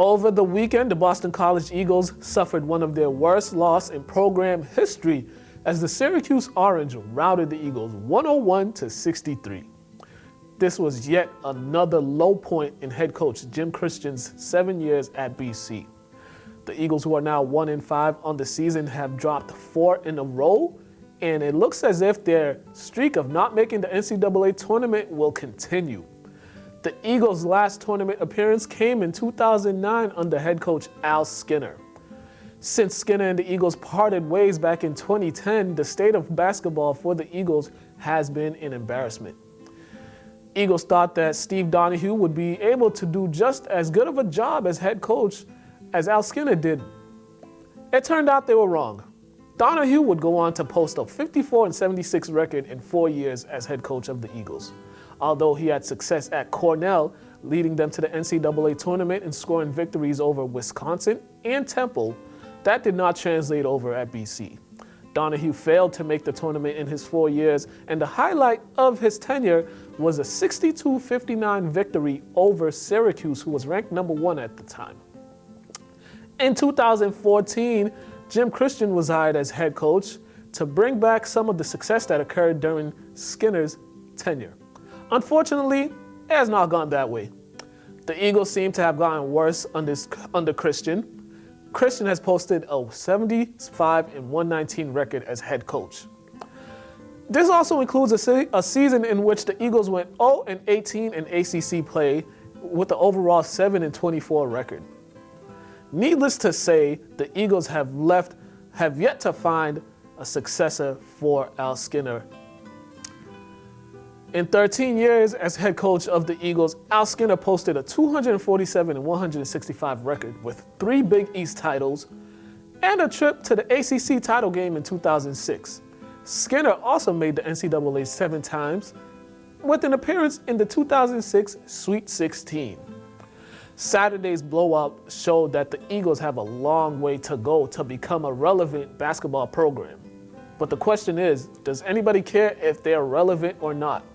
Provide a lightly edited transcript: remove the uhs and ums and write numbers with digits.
Over the weekend, the Boston College Eagles suffered one of their worst losses in program history as the Syracuse Orange routed the Eagles 101-63. This was yet another low point in head coach Jim Christian's 7 years at BC. The Eagles, who are now 1-5 on the season, have dropped 4 in a row, and it looks as if their streak of not making the NCAA tournament will continue. The Eagles' last tournament appearance came in 2009 under head coach Al Skinner. Since Skinner and the Eagles parted ways back in 2010, the state of basketball for the Eagles has been an embarrassment. Eagles thought that Steve Donahue would be able to do just as good of a job as head coach as Al Skinner did. It turned out they were wrong. Donahue would go on to post a 54-76 record in 4 years as head coach of the Eagles. Although he had success at Cornell, leading them to the NCAA tournament and scoring victories over Wisconsin and Temple, that did not translate over at BC. Donahue failed to make the tournament in his 4 years, and the highlight of his tenure was a 62-59 victory over Syracuse, who was ranked number 1 at the time. In 2014, Jim Christian was hired as head coach to bring back some of the success that occurred during Skinner's tenure. Unfortunately, it has not gone that way. The Eagles seem to have gotten worse under Christian. Christian has posted a 75-119 record as head coach. This also includes a season in which the Eagles went 0-18 in ACC play with the overall 7-24 record. Needless to say, the Eagles have yet to find a successor for Al Skinner. In 13 years as head coach of the Eagles, Al Skinner posted a 247-165 record with 3 Big East titles and a trip to the ACC title game in 2006. Skinner also made the NCAA 7 times with an appearance in the 2006 Sweet 16. Saturday's blowout showed that the Eagles have a long way to go to become a relevant basketball program. But the question is, does anybody care if they're relevant or not?